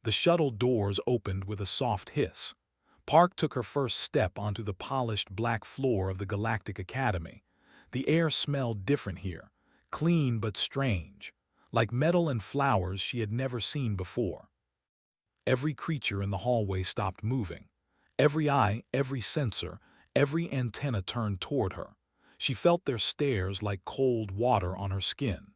The shuttle doors opened with a soft hiss. Park took her first step onto the polished black floor of the Galactic Academy. The air smelled different here, clean but strange, like metal and flowers she had never seen before. Every creature in the hallway stopped moving. Every eye, every sensor, every antenna turned toward her. She felt their stares like cold water on her skin.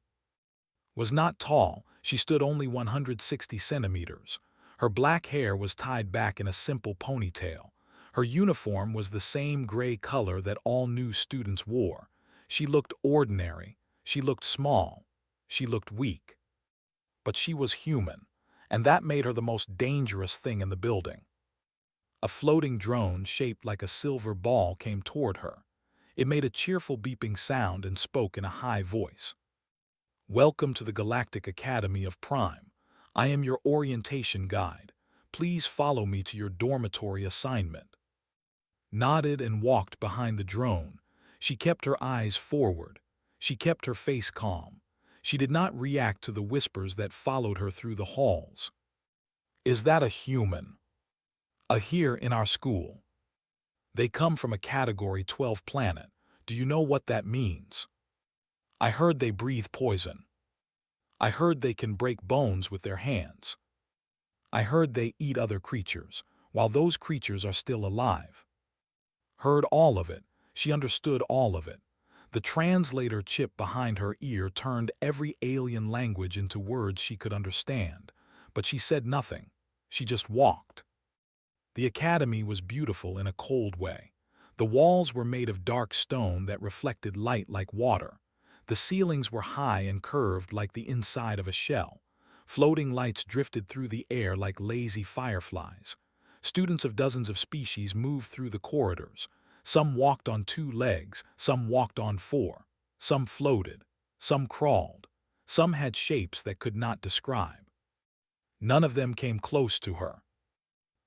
Was not tall, she stood only 160 centimeters. Her black hair was tied back in a simple ponytail. Her uniform was the same gray color that all new students wore. She looked ordinary, she looked small, she looked weak. But she was human, and that made her the most dangerous thing in the building. A floating drone shaped like a silver ball came toward her. It made a cheerful beeping sound and spoke in a high voice. "Welcome to the Galactic Academy of Prime. I am your orientation guide. Please follow me to your dormitory assignment." Nodded and walked behind the drone. She kept her eyes forward. She kept her face calm. She did not react to the whispers that followed her through the halls. "Is that a human?" "A here in our school. They come from a Category 12 planet. Do you know what that means?" "I heard they breathe poison. I heard they can break bones with their hands. I heard they eat other creatures, while those creatures are still alive." Heard all of it. She understood all of it. The translator chip behind her ear turned every alien language into words she could understand, but she said nothing. She just walked. The academy was beautiful in a cold way. The walls were made of dark stone that reflected light like water. The ceilings were high and curved like the inside of a shell. Floating lights drifted through the air like lazy fireflies. Students of dozens of species moved through the corridors. Some walked on 2 legs, some walked on 4. Some floated, some crawled. Some had shapes that could not describe. None of them came close to her.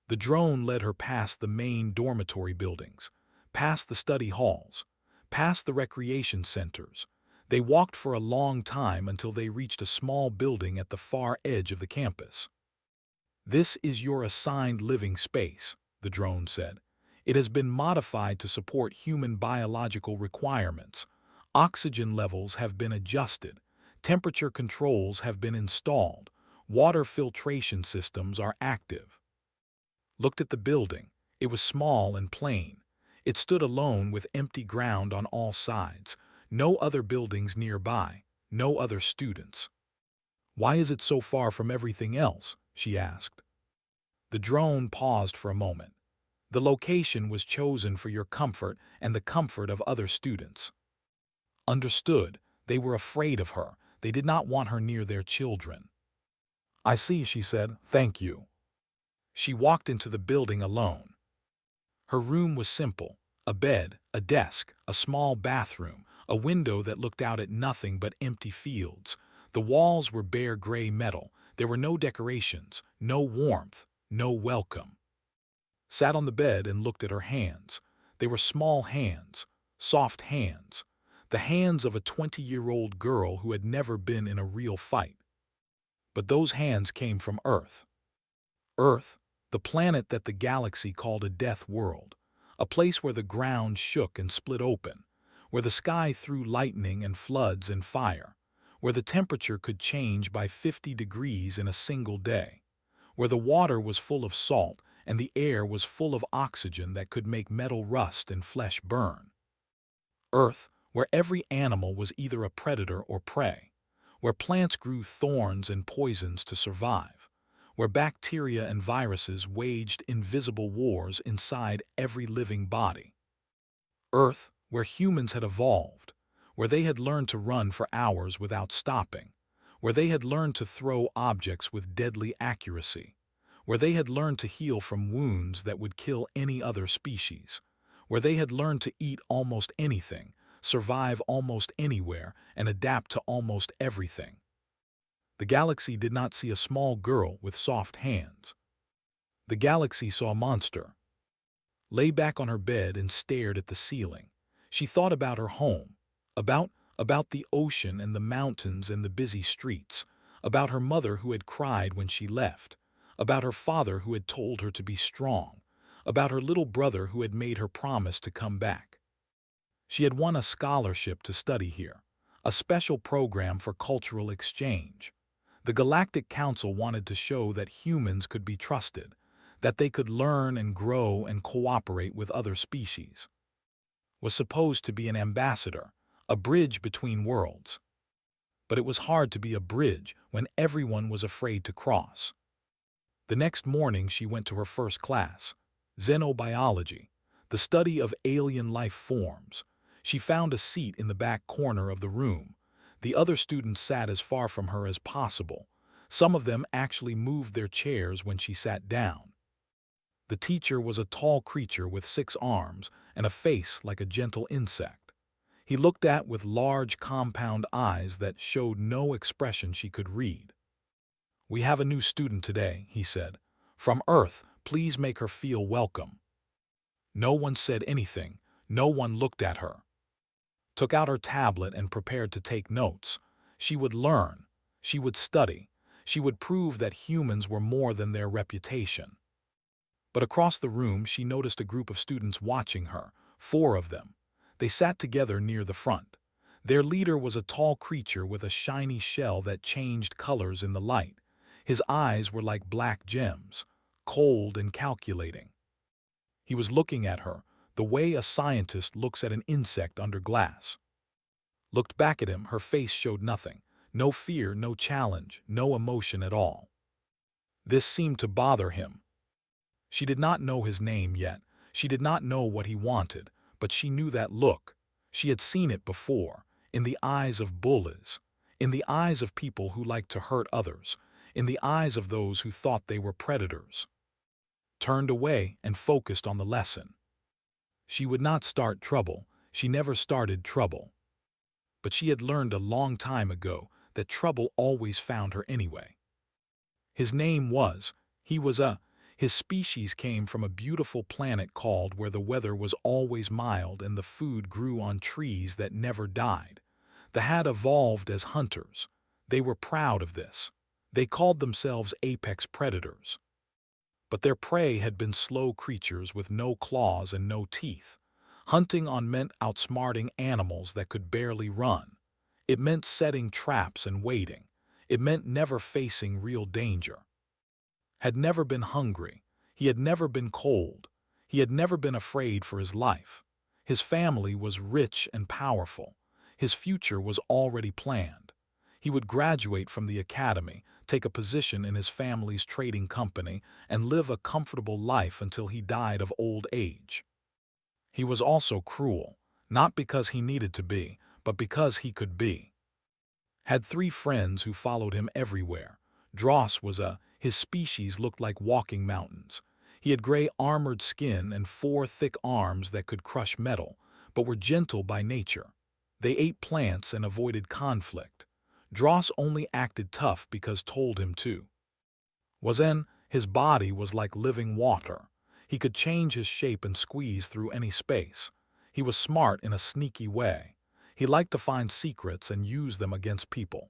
The drone led her past the main dormitory buildings, past the study halls, past the recreation centers. They walked for a long time until they reached a small building at the far edge of the campus. "This is your assigned living space," the drone said. "It has been modified to support human biological requirements. Oxygen levels have been adjusted. Temperature controls have been installed. Water filtration systems are active." Looked at the building. It was small and plain. It stood alone with empty ground on all sides. No other buildings nearby. No other students. "Why is it so far from everything else?" she asked. The drone paused for a moment. "The location was chosen for your comfort and the comfort of other students." Understood. They were afraid of her. They did not want her near their children. "I see," she said. "Thank you." She walked into the building alone. Her room was simple. A bed, a desk, a small bathroom, a window that looked out at nothing but empty fields. The walls were bare gray metal. There were no decorations, no warmth, no welcome. Sat on the bed and looked at her hands. They were small hands, soft hands. The hands of a 20-year-old girl who had never been in a real fight. But those hands came from Earth. Earth, the planet that the galaxy called a death world, a place where the ground shook and split open, where the sky threw lightning and floods and fire, where the temperature could change by 50 degrees in a single day, where the water was full of salt and the air was full of oxygen that could make metal rust and flesh burn. Earth, where every animal was either a predator or prey, where plants grew thorns and poisons to survive, where bacteria and viruses waged invisible wars inside every living body. Earth, where humans had evolved, where they had learned to run for hours without stopping, where they had learned to throw objects with deadly accuracy, where they had learned to heal from wounds that would kill any other species, where they had learned to eat almost anything, survive almost anywhere, and adapt to almost everything. The galaxy did not see a small girl with soft hands. The galaxy saw a monster. Lay back on her bed and stared at the ceiling. She thought about her home, about the ocean and the mountains and the busy streets, about her mother who had cried when she left, about her father who had told her to be strong, about her little brother who had made her promise to come back. She had won a scholarship to study here, a special program for cultural exchange. The Galactic Council wanted to show that humans could be trusted, that they could learn and grow and cooperate with other species. Was supposed to be an ambassador, a bridge between worlds. But it was hard to be a bridge when everyone was afraid to cross. The next morning she went to her first class, xenobiology, the study of alien life forms. She found a seat in the back corner of the room. The other students sat as far from her as possible. Some of them actually moved their chairs when she sat down. The teacher was a tall creature with 6 arms and a face like a gentle insect. He looked at with large compound eyes that showed no expression she could read. "We have a new student today," he said. "From Earth, please make her feel welcome." No one said anything. No one looked at her. Took out her tablet and prepared to take notes. She would learn. She would study. She would prove that humans were more than their reputation. But across the room she noticed a group of students watching her, 4 of them. They sat together near the front. Their leader was a tall creature with a shiny shell that changed colors in the light. His eyes were like black gems, cold and calculating. He was looking at her, the way a scientist looks at an insect under glass. Looked back at him, her face showed nothing. No fear, no challenge, no emotion at all. This seemed to bother him. She did not know his name yet. She did not know what he wanted, but she knew that look. She had seen it before, in the eyes of bullies, in the eyes of people who liked to hurt others, in the eyes of those who thought they were predators. Turned away and focused on the lesson. She would not start trouble. She never started trouble. But she had learned a long time ago that trouble always found her anyway. His name was, his species came from a beautiful planet called where the weather was always mild and the food grew on trees that never died. They had evolved as hunters. They were proud of this. They called themselves apex predators. But their prey had been slow creatures with no claws and no teeth. Hunting on meant outsmarting animals that could barely run. It meant setting traps and waiting. It meant never facing real danger. Had never been hungry. He had never been cold. He had never been afraid for his life. His family was rich and powerful. His future was already planned. He would graduate from the academy, take a position in his family's trading company, and live a comfortable life until he died of old age. He was also cruel, not because he needed to be, but because he could be. Had 3 friends who followed him everywhere. Dross was his species looked like walking mountains. He had gray armored skin and 4 thick arms that could crush metal, but were gentle by nature. They ate plants and avoided conflict. Dross only acted tough because told him to. His body was like living water. He could change his shape and squeeze through any space. He was smart in a sneaky way. He liked to find secrets and use them against people.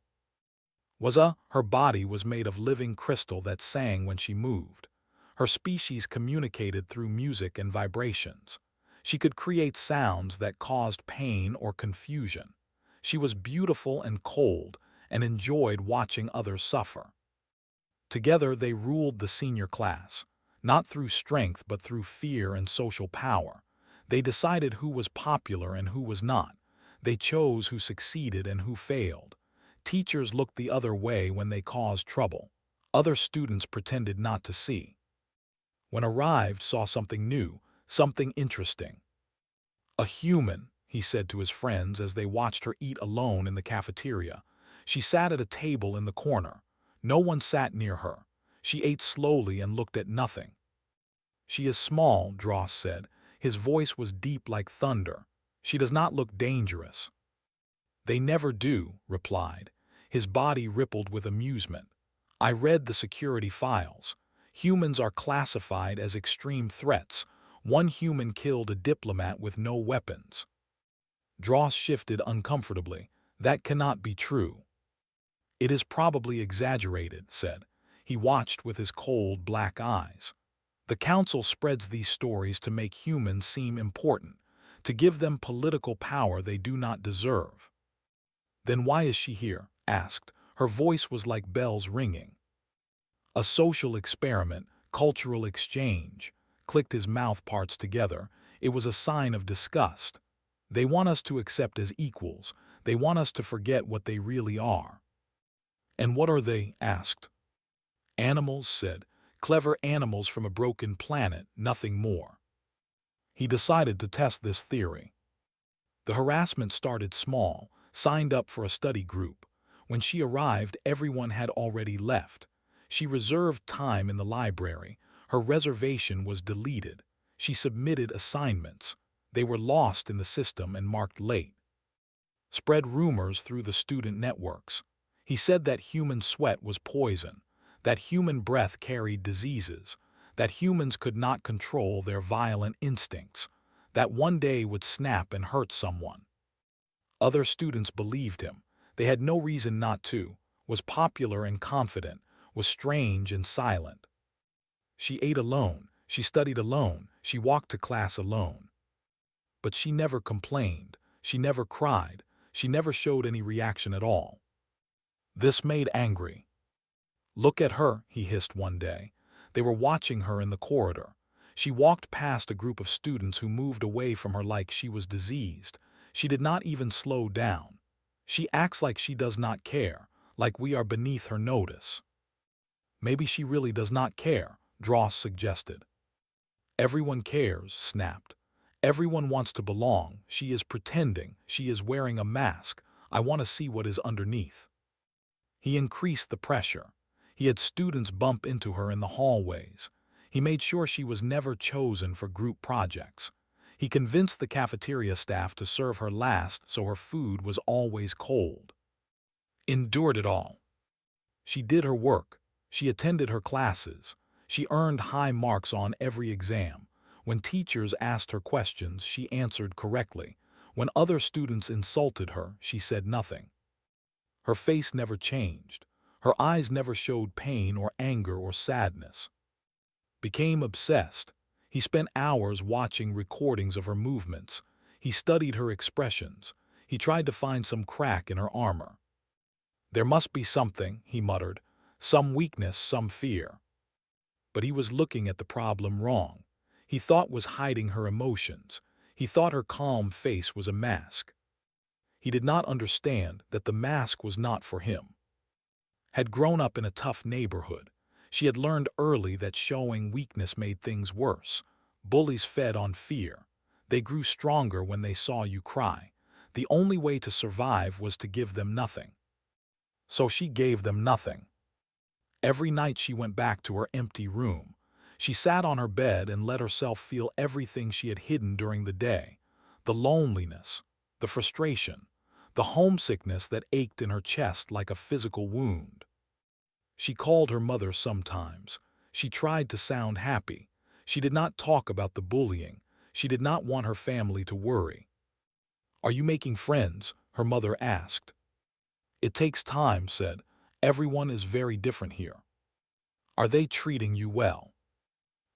Her body was made of living crystal that sang when she moved. Her species communicated through music and vibrations. She could create sounds that caused pain or confusion. She was beautiful and cold and enjoyed watching others suffer. Together they ruled the senior class, not through strength but through fear and social power. They decided who was popular and who was not. They chose who succeeded and who failed. Teachers looked the other way when they caused trouble. Other students pretended not to see. When arrived, saw something new, something interesting. "A human," he said to his friends as they watched her eat alone in the cafeteria. She sat at a table in the corner. No one sat near her. She ate slowly and looked at nothing. "She is small," Dross said. His voice was deep like thunder. "She does not look dangerous." "They never do," replied. His body rippled with amusement. "I read the security files. Humans are classified as extreme threats. One human killed a diplomat with no weapons." Dross shifted uncomfortably. "That cannot be true." "It is probably exaggerated," said. He watched with his cold, black eyes. The council spreads these stories to make humans seem important, to give them political power they do not deserve. Then why is she here? Asked. Her voice was like bells ringing. A social experiment, cultural exchange, clicked his mouth parts together. It was a sign of disgust. They want us to accept as equals. They want us to forget what they really are. And what are they? Asked. Animals, said. Clever animals from a broken planet, nothing more. He decided to test this theory. The harassment started small, signed up for a study group. When she arrived, everyone had already left. She reserved time in the library. Her reservation was deleted. She submitted assignments. They were lost in the system and marked late. Spread rumors through the student networks. He said that human sweat was poison, that human breath carried diseases, that humans could not control their violent instincts, that one day would snap and hurt someone. Other students believed him. They had no reason not to, was popular and confident, was strange and silent. She ate alone, she studied alone, she walked to class alone. But she never complained, she never cried, she never showed any reaction at all. This made angry. Look at her, he hissed one day. They were watching her in the corridor. She walked past a group of students who moved away from her like she was diseased. She did not even slow down. She acts like she does not care, like we are beneath her notice. Maybe she really does not care, Dross suggested. Everyone cares, snapped. Everyone wants to belong. She is pretending. She is wearing a mask. I want to see what is underneath. He increased the pressure. He had students bump into her in the hallways. He made sure she was never chosen for group projects. He convinced the cafeteria staff to serve her last so her food was always cold. Endured it all. She did her work. She attended her classes. She earned high marks on every exam. When teachers asked her questions, she answered correctly. When other students insulted her, she said nothing. Her face never changed. Her eyes never showed pain or anger or sadness. Became obsessed. He spent hours watching recordings of her movements. He studied her expressions. He tried to find some crack in her armor. There must be something, he muttered, some weakness, some fear. But he was looking at the problem wrong. He thought was hiding her emotions. He thought her calm face was a mask. He did not understand that the mask was not for him. Had grown up in a tough neighborhood. She had learned early that showing weakness made things worse. Bullies fed on fear. They grew stronger when they saw you cry. The only way to survive was to give them nothing. So she gave them nothing. Every night she went back to her empty room. She sat on her bed and let herself feel everything she had hidden during the day. The loneliness, the frustration, the homesickness that ached in her chest like a physical wound. She called her mother sometimes. She tried to sound happy. She did not talk about the bullying. She did not want her family to worry. "Are you making friends?" her mother asked. "It takes time," said. "Everyone is very different here." "Are they treating you well?"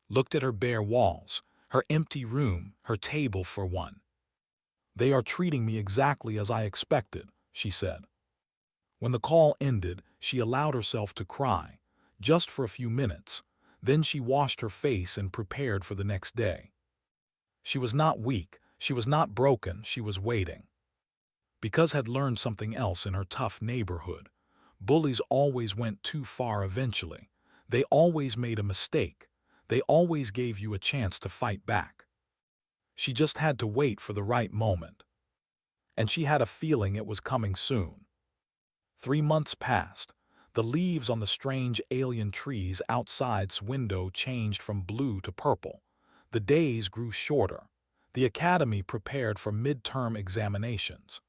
Looked at her bare walls, her empty room, her table for one. "They are treating me exactly as I expected," she said. When the call ended, she allowed herself to cry, just for a few minutes. Then she washed her face and prepared for the next day. She was not weak, she was not broken, she was waiting. Because had learned something else in her tough neighborhood. Bullies always went too far eventually. They always made a mistake. They always gave you a chance to fight back. She just had to wait for the right moment. And she had a feeling it was coming soon. 3 months passed. The leaves on the strange alien trees outside's window changed from blue to purple. The days grew shorter. The academy prepared for midterm examinations.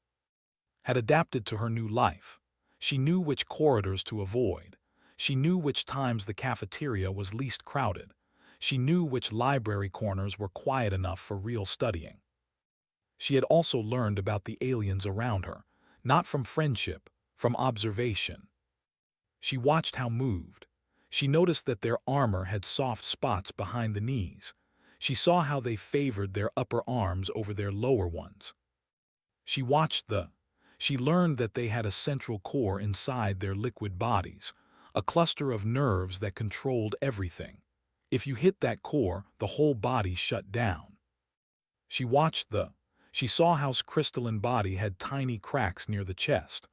Had adapted to her new life. She knew which corridors to avoid. She knew which times the cafeteria was least crowded. She knew which library corners were quiet enough for real studying. She had also learned about the aliens around her, not from friendship, from observation. She watched how moved. She noticed that their armor had soft spots behind the knees. She saw how they favored their upper arms over their lower ones. She watched the. She learned that they had a central core inside their liquid bodies, a cluster of nerves that controlled everything. If you hit that core, the whole body shut down. She watched the. She saw how his crystalline body had tiny cracks near the chest,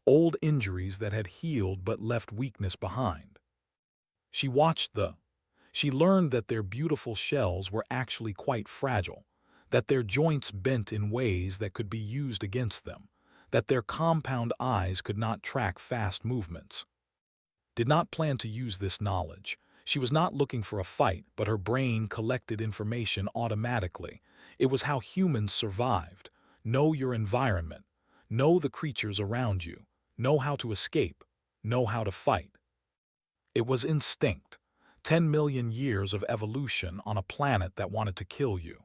old injuries that had healed but left weakness behind. She watched the. She learned that their beautiful shells were actually quite fragile, that their joints bent in ways that could be used against them, that their compound eyes could not track fast movements. Did not plan to use this knowledge. She was not looking for a fight, but her brain collected information automatically. It was how humans survived. Know your environment. Know the creatures around you. Know how to escape. Know how to fight. It was instinct. 10 million years of evolution on a planet that wanted to kill you.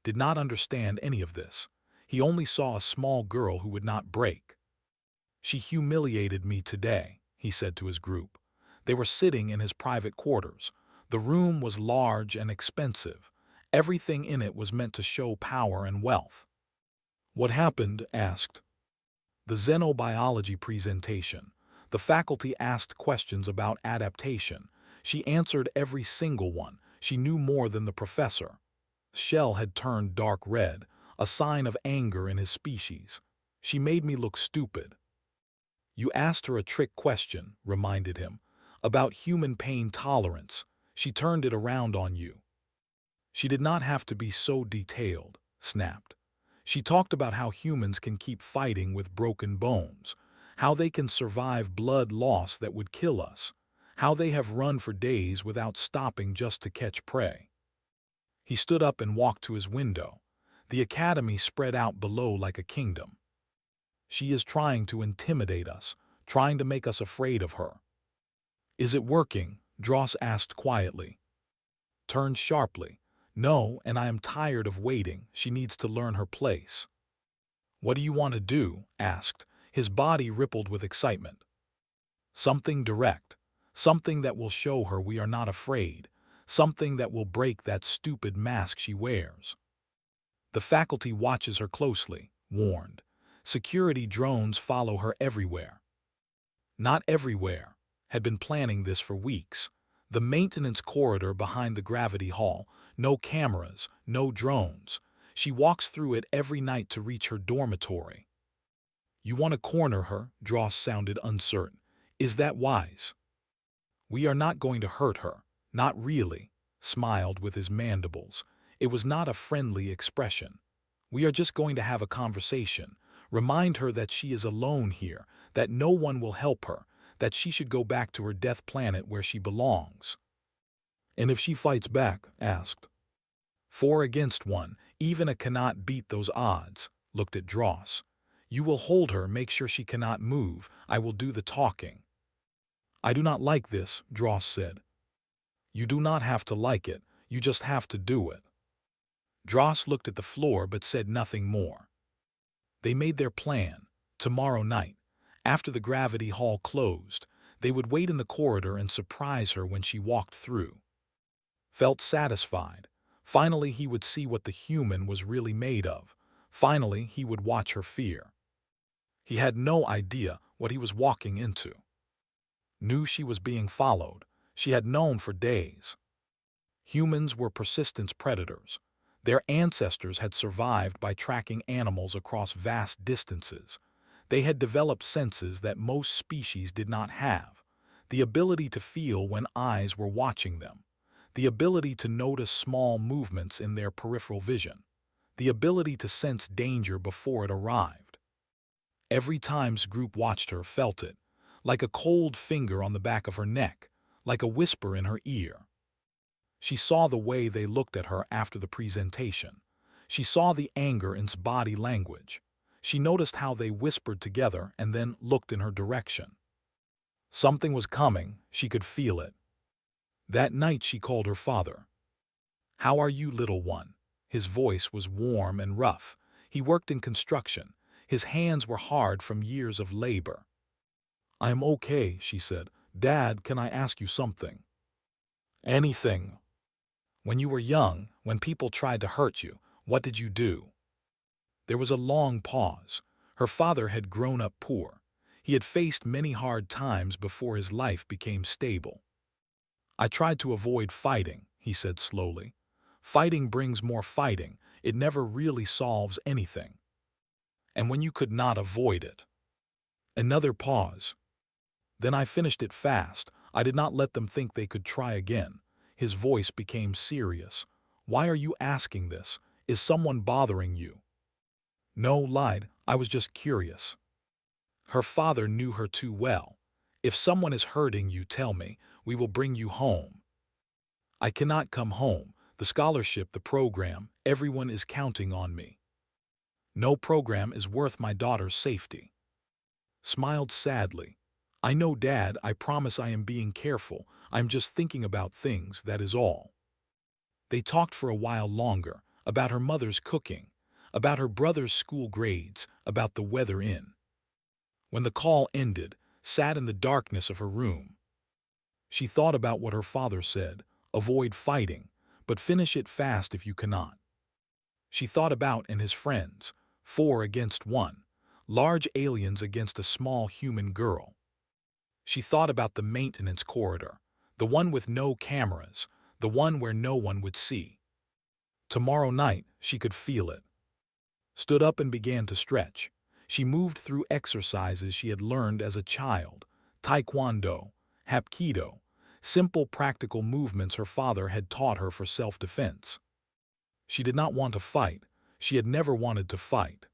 Did not understand any of this. He only saw a small girl who would not break. She humiliated me today, he said to his group. They were sitting in his private quarters. The room was large and expensive. Everything in it was meant to show power and wealth. What happened? Asked. The xenobiology presentation. The faculty asked questions about adaptation. She answered every single one. She knew more than the professor. Shell had turned dark red, a sign of anger in his species. She made me look stupid. You asked her a trick question, reminded him, about human pain tolerance. She turned it around on you. She did not have to be so detailed, snapped. She talked about how humans can keep fighting with broken bones, how they can survive blood loss that would kill us, how they have run for days without stopping just to catch prey. He stood up and walked to his window. The academy spread out below like a kingdom. She is trying to intimidate us, trying to make us afraid of her. Is it working? Dross asked quietly. Turned sharply. No, and I am tired of waiting. She needs to learn her place. What do you want to do? Asked. His body rippled with excitement. Something direct. Something that will show her we are not afraid. Something that will break that stupid mask she wears. The faculty watches her closely, warned. Security drones follow her everywhere. Not everywhere. Had been planning this for weeks. The maintenance corridor behind the gravity hall. No cameras, no drones. She walks through it every night to reach her dormitory. You want to corner her? Dross sounded uncertain. Is that wise? We are not going to hurt her. Not really. Smiled with his mandibles. It was not a friendly expression. We are just going to have a conversation. Remind her that she is alone here, that no one will help her, that she should go back to her death planet where she belongs. And if she fights back? Asked. 4 against 1, even a cannot beat those odds, looked at Dross. You will hold her, make sure she cannot move. I will do the talking. I do not like this, Dross said. You do not have to like it, you just have to do it. Dross looked at the floor but said nothing more. They made their plan. Tomorrow night, after the gravity hall closed, they would wait in the corridor and surprise her when she walked through. Felt satisfied. Finally he would see what the human was really made of. Finally he would watch her fear. He had no idea what he was walking into. Knew she was being followed. She had known for days. Humans were persistent predators. Their ancestors had survived by tracking animals across vast distances. They had developed senses that most species did not have. The ability to feel when eyes were watching them. The ability to notice small movements in their peripheral vision. The ability to sense danger before it arrived. Every time's group watched her, felt it, like a cold finger on the back of her neck, like a whisper in her ear. She saw the way they looked at her after the presentation. She saw the anger in its body language. She noticed how they whispered together and then looked in her direction. Something was coming, she could feel it. That night she called her father. How are you, little one? His voice was warm and rough. He worked in construction. His hands were hard from years of labor. I am okay, she said. "Dad, can I ask you something?" "Anything." "When you were young, when people tried to hurt you, what did you do?" There was a long pause. Her father had grown up poor. He had faced many hard times before his life became stable. "I tried to avoid fighting," he said slowly. "Fighting brings more fighting. It never really solves anything. And when you could not avoid it." Another pause. "Then I finished it fast. I did not let them think they could try again." His voice became serious. "Why are you asking this? Is someone bothering you?" "No," lied. "I was just curious." Her father knew her too well. "If someone is hurting you, tell me. We will bring you home." "I cannot come home. The scholarship, the program, everyone is counting on me." "No program is worth my daughter's safety." Smiled sadly. "I know, Dad. I promise I am being careful. I'm just thinking about things, that is all." They talked for a while longer, about her mother's cooking, about her brother's school grades, about the weather in. When the call ended, sat in the darkness of her room. She thought about what her father said: avoid fighting, but finish it fast if you cannot. She thought about and his friends, 4 against 1, large aliens against a small human girl. She thought about the maintenance corridor, the one with no cameras, the one where no one would see. Tomorrow night, she could feel it. Stood up and began to stretch. She moved through exercises she had learned as a child: taekwondo, hapkido, simple practical movements her father had taught her for self-defense. She did not want to fight. She had never wanted to fight.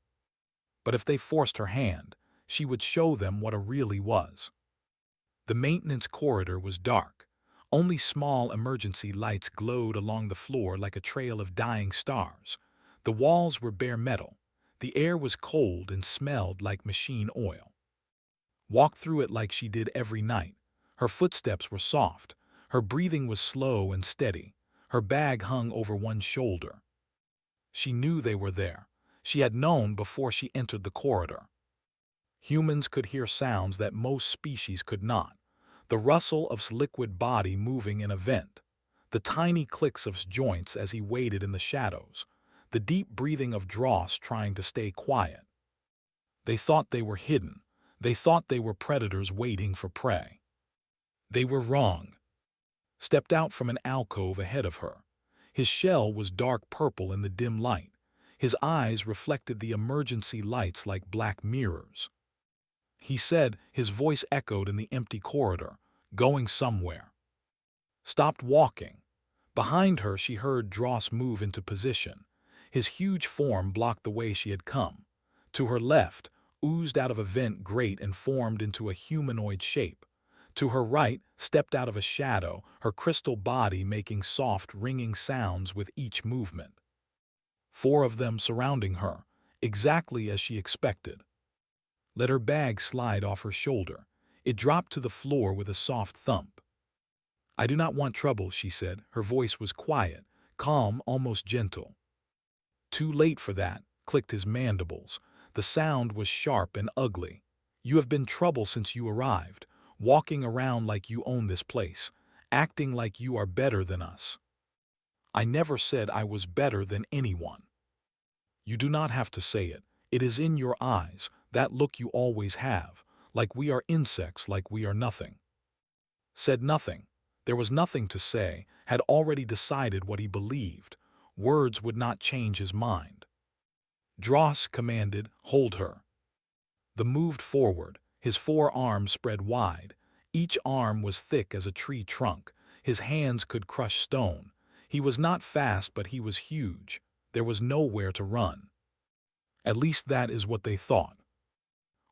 But if they forced her hand, she would show them what a really was. The maintenance corridor was dark. Only small emergency lights glowed along the floor like a trail of dying stars. The walls were bare metal. The air was cold and smelled like machine oil. Walked through it like she did every night. Her footsteps were soft. Her breathing was slow and steady. Her bag hung over one shoulder. She knew they were there. She had known before she entered the corridor. Humans could hear sounds that most species could not: the rustle of liquid body moving in a vent, the tiny clicks of joints as he waited in the shadows, the deep breathing of dross trying to stay quiet. They thought they were hidden. They thought they were predators waiting for prey. They were wrong. Stepped out from an alcove ahead of her. His shell was dark purple in the dim light. His eyes reflected the emergency lights like black mirrors. He said, his voice echoed in the empty corridor, "Going somewhere." Stopped walking. Behind her she heard Dross move into position. His huge form blocked the way she had come. To her left, oozed out of a vent grate and formed into a humanoid shape. To her right, stepped out of a shadow, her crystal body making soft, ringing sounds with each movement. 4 of them surrounding her, exactly as she expected. Let her bag slide off her shoulder. It dropped to the floor with a soft thump. "I do not want trouble," she said. Her voice was quiet, calm, almost gentle. "Too late for that," clicked his mandibles. The sound was sharp and ugly. "You have been trouble since you arrived, walking around like you own this place, acting like you are better than us." "I never said I was better than anyone." "You do not have to say it. It is in your eyes, that look you always have, like we are insects, like we are nothing." Said nothing. There was nothing to say, had already decided what he believed. Words would not change his mind. Dross commanded, "Hold her." The moved forward, his 4 arms spread wide. Each arm was thick as a tree trunk. His hands could crush stone. He was not fast, but he was huge. There was nowhere to run. At least that is what they thought.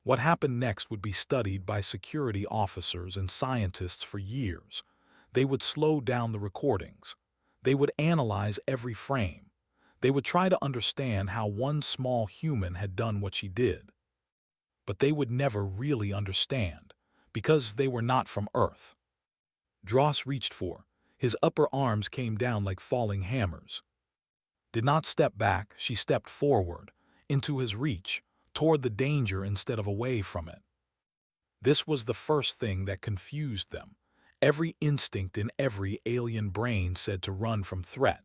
What happened next would be studied by security officers and scientists for years. They would slow down the recordings. They would analyze every frame. They would try to understand how one small human had done what she did. But they would never really understand, because they were not from Earth. Dross reached for. His upper arms came down like falling hammers. Did not step back, she stepped forward, into his reach, toward the danger instead of away from it. This was the first thing that confused them. Every instinct in every alien brain said to run from threat,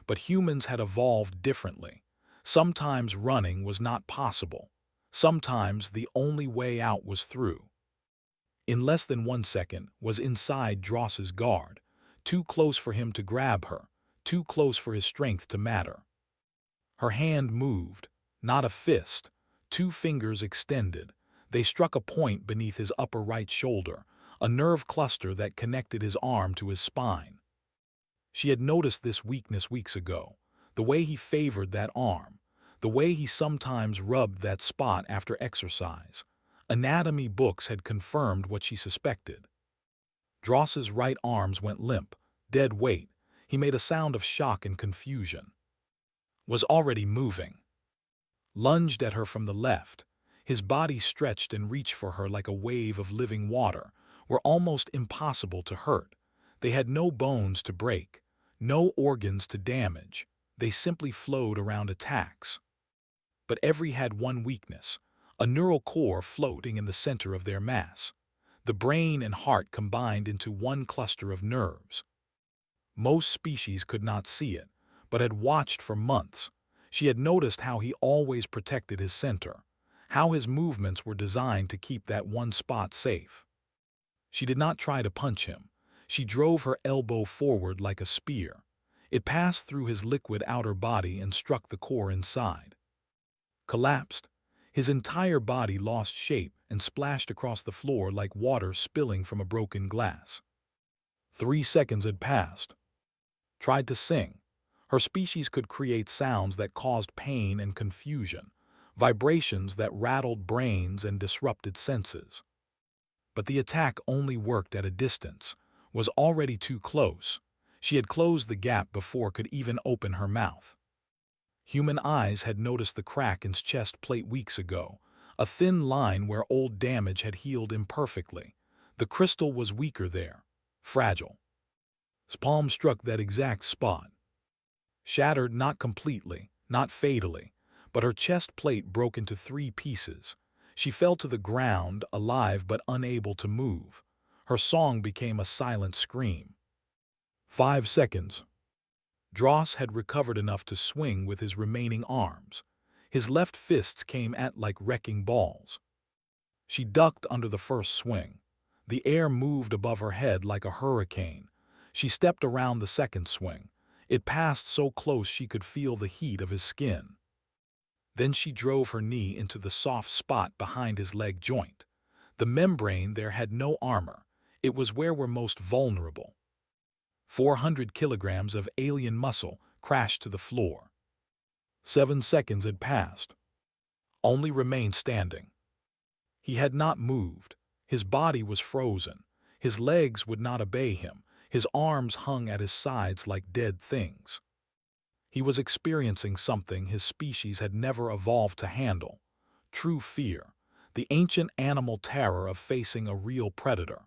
but humans had evolved differently. Sometimes running was not possible. Sometimes the only way out was through. In less than 1 second was inside Dross's guard, too close for him to grab her, too close for his strength to matter. Her hand moved, not a fist, 2 fingers extended. They struck a point beneath his upper right shoulder, a nerve cluster that connected his arm to his spine. She had noticed this weakness weeks ago, the way he favored that arm, the way he sometimes rubbed that spot after exercise. Anatomy books had confirmed what she suspected. Dross's right arms went limp, dead weight. He made a sound of shock and confusion. Was already moving. Lunged at her from the left. His body stretched and reached for her like a wave of living water, were almost impossible to hurt. They had no bones to break, no organs to damage. They simply flowed around attacks. But every had one weakness, a neural core floating in the center of their mass. The brain and heart combined into one cluster of nerves. Most species could not see it, but had watched for months. She had noticed how he always protected his center, how his movements were designed to keep that one spot safe. She did not try to punch him. She drove her elbow forward like a spear. It passed through his liquid outer body and struck the core inside. Collapsed. His entire body lost shape and splashed across the floor like water spilling from a broken glass. 3 seconds had passed. Tried to sing. Her species could create sounds that caused pain and confusion, vibrations that rattled brains and disrupted senses. But the attack only worked at a distance, was already too close. She had closed the gap before could even open her mouth. Human eyes had noticed the crack in his chest plate weeks ago, a thin line where old damage had healed imperfectly. The crystal was weaker there, fragile. His palm struck that exact spot. Shattered not completely, not fatally, but her chest plate broke into 3 pieces. She fell to the ground, alive but unable to move. Her song became a silent scream. 5 seconds. Dross had recovered enough to swing with his remaining arms. His left fists came at like wrecking balls. She ducked under the first swing. The air moved above her head like a hurricane. She stepped around the second swing. It passed so close she could feel the heat of his skin. Then she drove her knee into the soft spot behind his leg joint. The membrane there had no armor. It was where we're most vulnerable. 400 kilograms of alien muscle crashed to the floor. 7 seconds had passed. Only remained standing. He had not moved. His body was frozen. His legs would not obey him. His arms hung at his sides like dead things. He was experiencing something his species had never evolved to handle. True fear. The ancient animal terror of facing a real predator.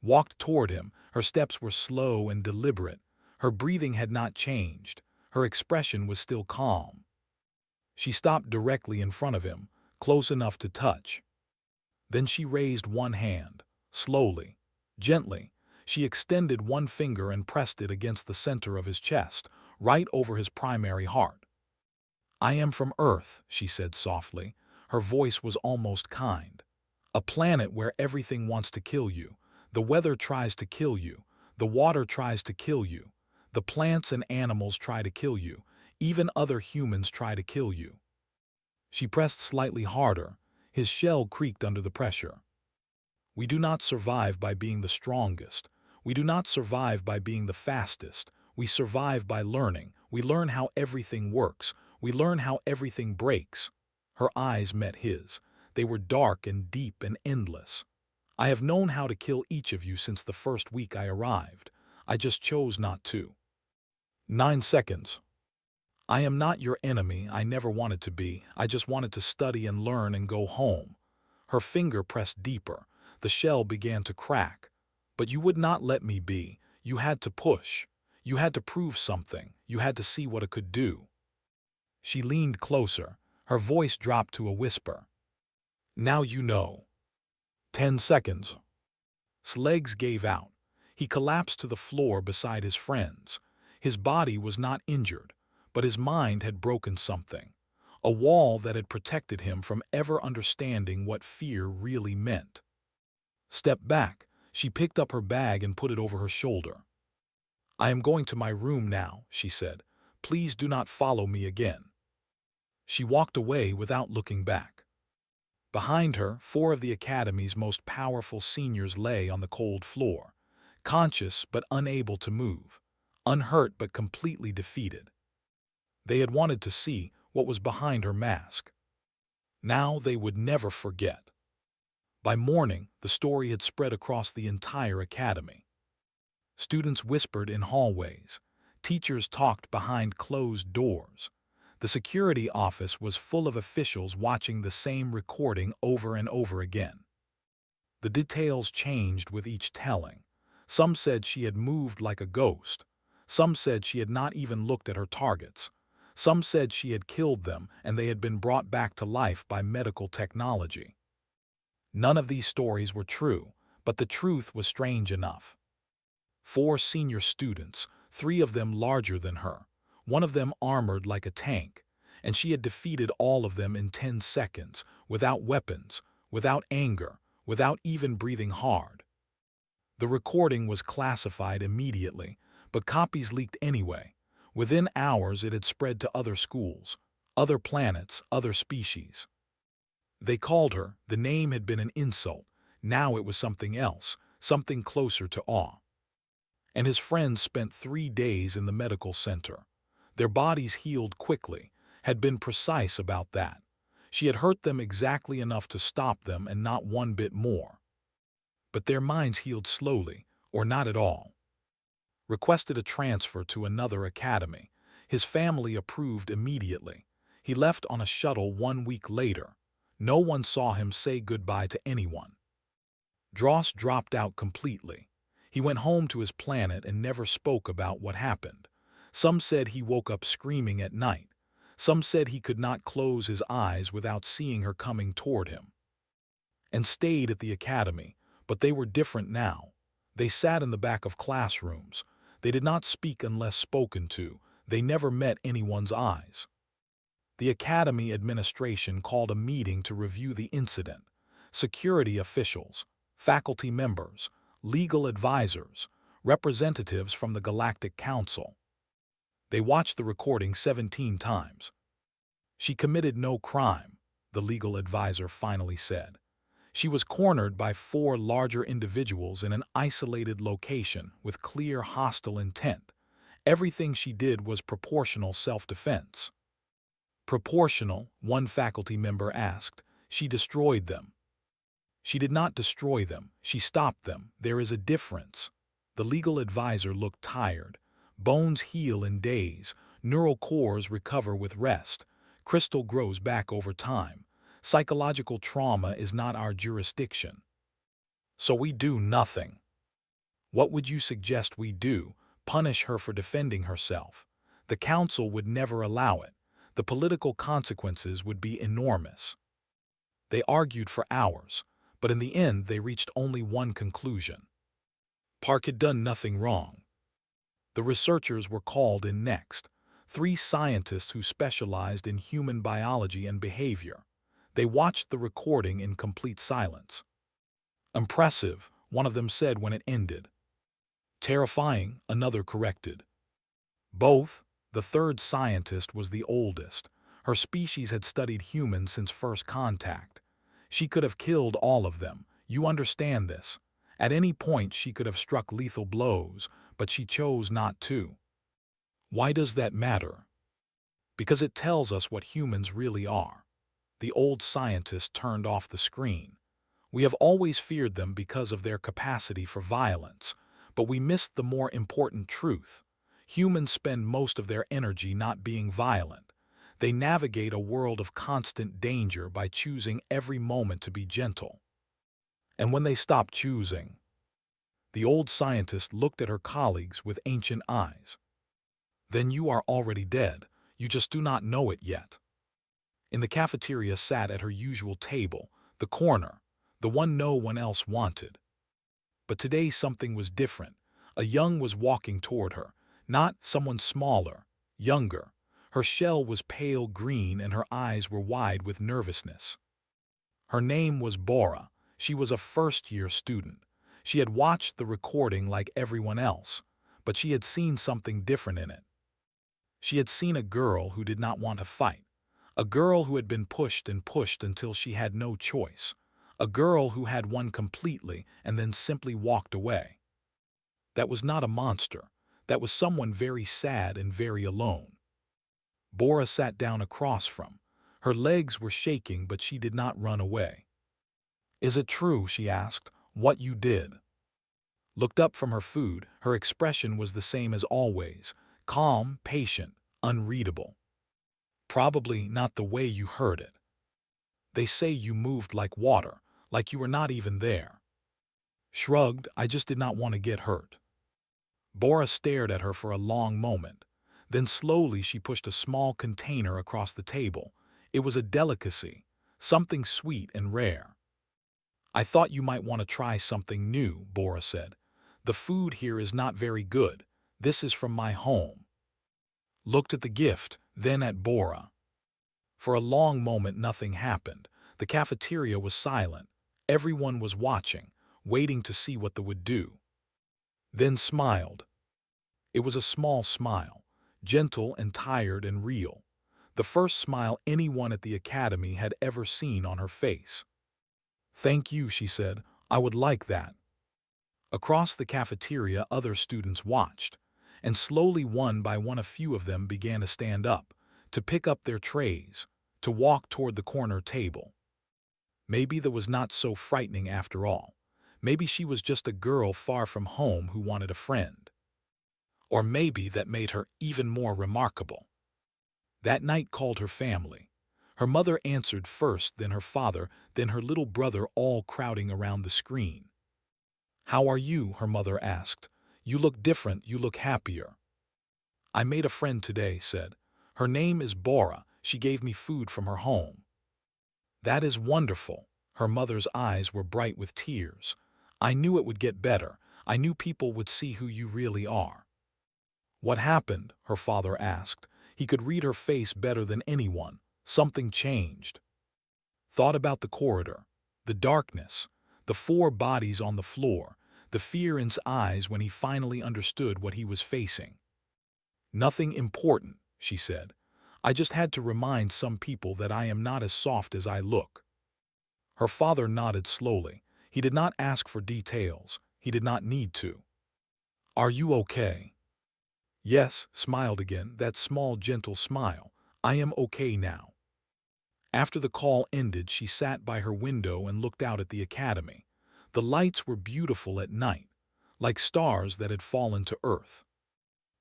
Walked toward him. Her steps were slow and deliberate. Her breathing had not changed. Her expression was still calm. She stopped directly in front of him, close enough to touch. Then she raised one hand, slowly, gently. She extended one finger and pressed it against the center of his chest, right over his primary heart. "I am from Earth," she said softly. Her voice was almost kind. "A planet where everything wants to kill you. The weather tries to kill you. The water tries to kill you. The plants and animals try to kill you. Even other humans try to kill you." She pressed slightly harder. His shell creaked under the pressure. "We do not survive by being the strongest. We do not survive by being the fastest. We survive by learning. We learn how everything works. We learn how everything breaks." Her eyes met his. They were dark and deep and endless. "I have known how to kill each of you since the first week I arrived. I just chose not to." 9 seconds. "I am not your enemy. I never wanted to be. I just wanted to study and learn and go home." Her finger pressed deeper. The shell began to crack. "But you would not let me be. You had to push. You had to prove something. You had to see what it could do." She leaned closer. Her voice dropped to a whisper. "Now you know." 10 seconds. His legs gave out. He collapsed to the floor beside his friends. His body was not injured, but his mind had broken something. A wall that had protected him from ever understanding what fear really meant. Step back. She picked up her bag and put it over her shoulder. I am going to my room now, she said. Please do not follow me again. She walked away without looking back. Behind her, 4 of the Academy's most powerful seniors lay on the cold floor, conscious but unable to move, unhurt but completely defeated. They had wanted to see what was behind her mask. Now they would never forget. By morning, the story had spread across the entire Academy. Students whispered in hallways. Teachers talked behind closed doors. The security office was full of officials watching the same recording over and over again. The details changed with each telling. Some said she had moved like a ghost. Some said she had not even looked at her targets. Some said she had killed them and they had been brought back to life by medical technology. None of these stories were true, but the truth was strange enough. 4 senior students, 3 of them larger than her, one of them armored like a tank, and she had defeated all of them in 10 seconds, without weapons, without anger, without even breathing hard. The recording was classified immediately, but copies leaked anyway. Within hours it had spread to other schools, other planets, other species. They called her, the name had been an insult, now it was something else, something closer to awe. And his friends spent 3 days in the medical center. Their bodies healed quickly, had been precise about that. She had hurt them exactly enough to stop them and not one bit more. But their minds healed slowly, or not at all. Requested a transfer to another academy. His family approved immediately. He left on a shuttle 1 week later. No one saw him say goodbye to anyone. Dross dropped out completely. He went home to his planet and never spoke about what happened. Some said he woke up screaming at night. Some said he could not close his eyes without seeing her coming toward him. And stayed at the academy, but they were different now. They sat in the back of classrooms. They did not speak unless spoken to. They never met anyone's eyes. The academy administration called a meeting to review the incident. Security officials, faculty members, legal advisors, representatives from the Galactic Council. They watched the recording 17 times. She committed no crime, the legal advisor finally said. She was cornered by 4 larger individuals in an isolated location with clear hostile intent. Everything she did was proportional self-defense. Proportional, one faculty member asked. She destroyed them. She did not destroy them. She stopped them. There is a difference. The legal advisor looked tired. Bones heal in days. Neural cores recover with rest. Crystal grows back over time. Psychological trauma is not our jurisdiction. So we do nothing. What would you suggest we do? Punish her for defending herself? The council would never allow it. The political consequences would be enormous. They argued for hours, but in the end they reached only one conclusion. Park had done nothing wrong. The researchers were called in next, 3 scientists who specialized in human biology and behavior. They watched the recording in complete silence. Impressive, one of them said when it ended. Terrifying, another corrected. Both. The third scientist was the oldest. Her species had studied humans since first contact. She could have killed all of them. You understand this. At any point she could have struck lethal blows, but she chose not to. Why does that matter? Because it tells us what humans really are. The old scientist turned off the screen. We have always feared them because of their capacity for violence, but we missed the more important truth. Humans spend most of their energy not being violent. They navigate a world of constant danger by choosing every moment to be gentle. And when they stop choosing, the old scientist looked at her colleagues with ancient eyes. Then you are already dead. You just do not know it yet. In the cafeteria sat at her usual table, the corner, the one no one else wanted. But today something was different. A young was walking toward her, not someone smaller, younger. Her shell was pale green and her eyes were wide with nervousness. Her name was Bora. She was a first-year student. She had watched the recording like everyone else, but she had seen something different in it. She had seen a girl who did not want to fight, a girl who had been pushed and pushed until she had no choice, a girl who had won completely and then simply walked away. That was not a monster. That was someone very sad and very alone. Bora sat down across from. Her legs were shaking, but she did not run away. "Is it true," she asked, "what you did?" Looked up from her food, her expression was the same as always, calm, patient, unreadable. "Probably not the way you heard it. They say you moved like water, like you were not even there." Shrugged, "I just did not want to get hurt." Bora stared at her for a long moment. Then slowly she pushed a small container across the table. It was a delicacy, something sweet and rare. "I thought you might want to try something new," Bora said. "The food here is not very good. This is from my home." Looked at the gift, then at Bora. For a long moment nothing happened. The cafeteria was silent. Everyone was watching, waiting to see what they would do. Then smiled. It was a small smile, gentle and tired and real. The first smile anyone at the academy had ever seen on her face. "Thank you," she said. "I would like that." Across the cafeteria other students watched, and slowly one by one a few of them began to stand up, to pick up their trays, to walk toward the corner table. Maybe that was not so frightening after all. Maybe she was just a girl far from home who wanted a friend. Or maybe that made her even more remarkable. That night called her family. Her mother answered first, then her father, then her little brother, all crowding around the screen. "How are you?" her mother asked. "You look different, you look happier." "I made a friend today," said. "Her name is Bora. She gave me food from her home." "That is wonderful." Her mother's eyes were bright with tears. "I knew it would get better. I knew people would see who you really are." "What happened?" her father asked. He could read her face better than anyone. Something changed. Thought about the corridor, the darkness, the four bodies on the floor, the fear in his eyes when he finally understood what he was facing. "Nothing important," she said. "I just had to remind some people that I am not as soft as I look." Her father nodded slowly. He did not ask for details. He did not need to. "Are you okay?" "Yes," smiled again, that small gentle smile. "I am okay now." After the call ended, she sat by her window and looked out at the academy. The lights were beautiful at night, like stars that had fallen to earth.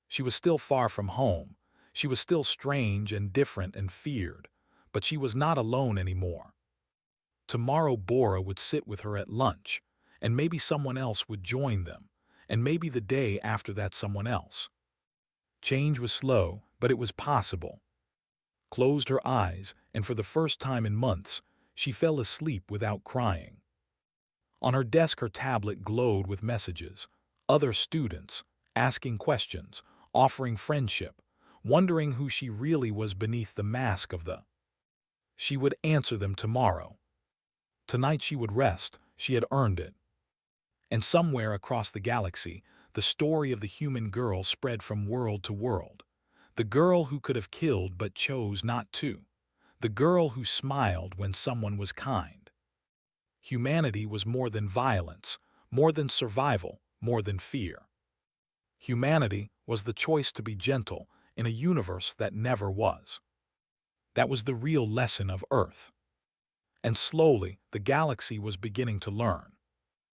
She was still far from home. She was still strange and different and feared, but she was not alone anymore. Tomorrow Bora would sit with her at lunch, and maybe someone else would join them, and maybe the day after that someone else. Change was slow, but it was possible. Closed her eyes, and for the first time in months, she fell asleep without crying. On her desk her tablet glowed with messages. Other students, asking questions, offering friendship, wondering who she really was beneath the mask of the. She would answer them tomorrow. Tonight she would rest. She had earned it. And somewhere across the galaxy, the story of the human girl spread from world to world. The girl who could have killed but chose not to. The girl who smiled when someone was kind. Humanity was more than violence, more than survival, more than fear. Humanity was the choice to be gentle in a universe that never was. That was the real lesson of Earth. And slowly, the galaxy was beginning to learn.